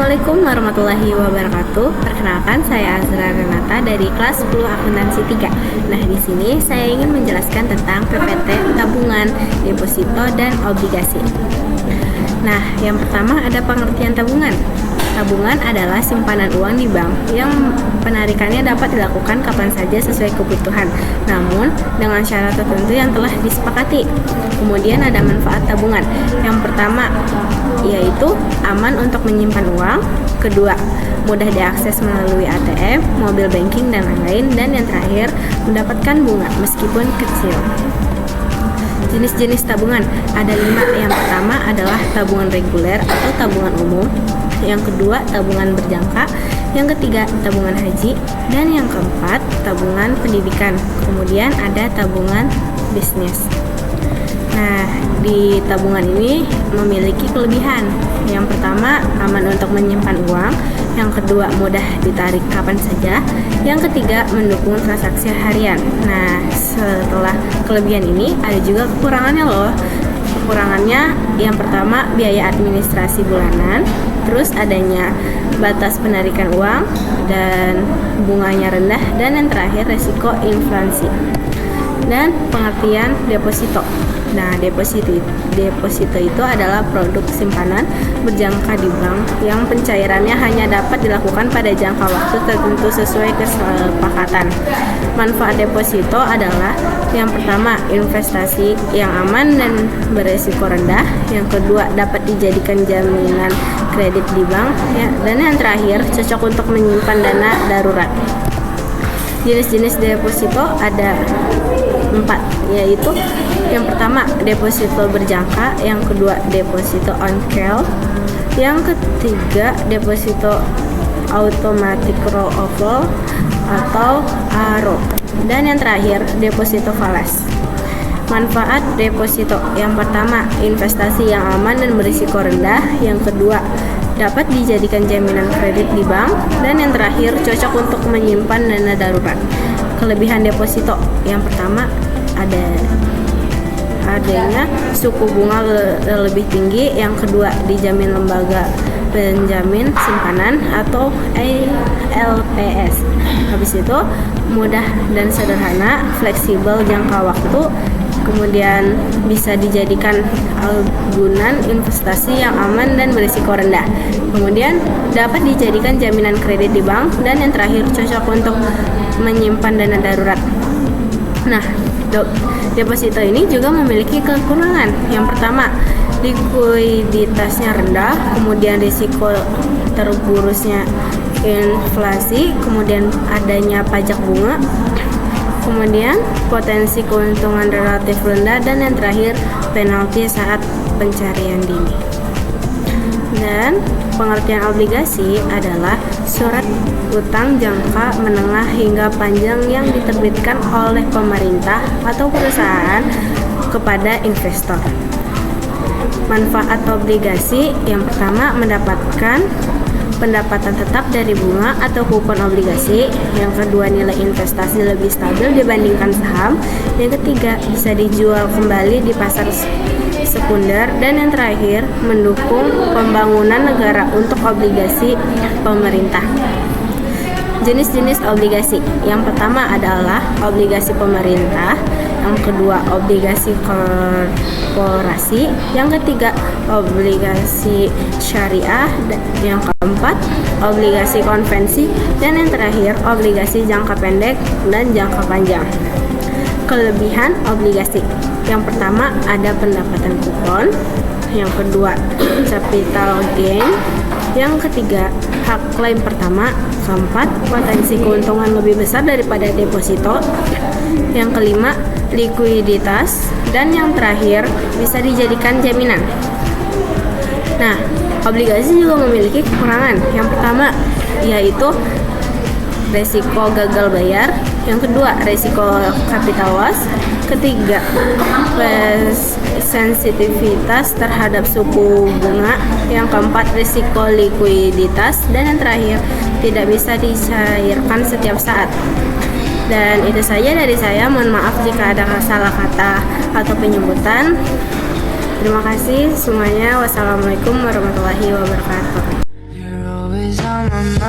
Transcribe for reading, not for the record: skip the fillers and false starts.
Assalamualaikum warahmatullahi wabarakatuh. Perkenalkan, saya Azra Renata dari kelas 10 Akuntansi 3. Nah, di sini saya ingin menjelaskan tentang PPT, tabungan, deposito, dan obligasi. Nah, yang pertama ada pengertian tabungan. Tabungan adalah simpanan uang di bank yang penarikannya dapat dilakukan kapan saja sesuai kebutuhan, namun dengan syarat tertentu yang telah disepakati. Kemudian ada manfaat tabungan. Yang pertama yaitu aman untuk menyimpan uang. Kedua, mudah diakses melalui ATM, mobil banking, dan lain-lain. Dan yang terakhir, mendapatkan bunga meskipun kecil. Jenis-jenis tabungan ada 5. Yang pertama adalah tabungan reguler atau tabungan umum. Yang kedua, tabungan berjangka. Yang ketiga, tabungan haji. Dan yang keempat, tabungan pendidikan. Kemudian ada tabungan bisnis. Nah, di tabungan ini memiliki kelebihan. Yang pertama, aman untuk menyimpan uang. Yang kedua, mudah ditarik kapan saja. Yang ketiga, mendukung transaksi harian. Nah, setelah kelebihan ini ada juga kekurangannya loh. Kekurangannya yang pertama, biaya administrasi bulanan, terus adanya batas penarikan uang dan bunganya rendah, dan yang terakhir resiko inflasi. Dan pengertian deposito. Nah, deposito itu adalah produk simpanan berjangka di bank yang pencairannya hanya dapat dilakukan pada jangka waktu tertentu sesuai kesepakatan. Manfaat deposito adalah yang pertama, investasi yang aman dan beresiko rendah. Yang kedua, dapat dijadikan jaminan kredit di bank ya. Dan yang terakhir, cocok untuk menyimpan dana darurat. Jenis-jenis deposito ada 4, yaitu yang pertama deposito berjangka, yang kedua deposito on call, yang ketiga deposito automatic roll over atau ARO, dan yang terakhir deposito falas. Manfaat deposito yang pertama, investasi yang aman dan berisiko rendah. Yang kedua, dapat dijadikan jaminan kredit di bank. Dan yang terakhir, cocok untuk menyimpan dana darurat. Kelebihan deposito yang pertama adanya suku bunga lebih tinggi. Yang kedua, dijamin lembaga penjamin simpanan atau LPS. Habis itu mudah dan sederhana, fleksibel jangka waktu. Kemudian bisa dijadikan agunan investasi yang aman dan berisiko rendah. Kemudian dapat dijadikan jaminan kredit di bank. Dan yang terakhir, cocok untuk menyimpan dana darurat. Nah, deposito ini juga memiliki kekurangan. Yang pertama, likuiditasnya rendah, kemudian risiko tergerusnya inflasi, kemudian adanya pajak bunga, kemudian potensi keuntungan relatif rendah, dan yang terakhir penalti saat pencarian dini. Dan pengertian obligasi adalah surat utang jangka menengah hingga panjang yang diterbitkan oleh pemerintah atau perusahaan kepada investor. Manfaat obligasi yang pertama, mendapatkan pendapatan tetap dari bunga atau kupon obligasi. Yang kedua, nilai investasi lebih stabil dibandingkan saham. Yang ketiga, bisa dijual kembali di pasar sekunder. Dan yang terakhir, mendukung pembangunan negara untuk obligasi pemerintah. Jenis-jenis obligasi yang pertama adalah obligasi pemerintah, yang kedua obligasi korporasi, yang ketiga obligasi syariah, yang keempat obligasi konvensi, dan yang terakhir obligasi jangka pendek dan jangka panjang. Kelebihan obligasi yang pertama ada pendapatan kupon, yang kedua capital gain, yang ketiga hak klaim pertama, keempat potensi keuntungan lebih besar daripada deposito, yang kelima likuiditas, dan yang terakhir bisa dijadikan jaminan. Nah, obligasi juga memiliki kekurangan. Yang pertama yaitu resiko gagal bayar, yang kedua resiko capital loss, ketiga sensitivitas terhadap suku bunga, yang keempat risiko likuiditas, dan yang terakhir tidak bisa dicairkan setiap saat. Dan itu saja dari saya. Mohon maaf jika ada salah kata atau penyebutan. Terima kasih semuanya. Wassalamualaikum warahmatullahi wabarakatuh. mama.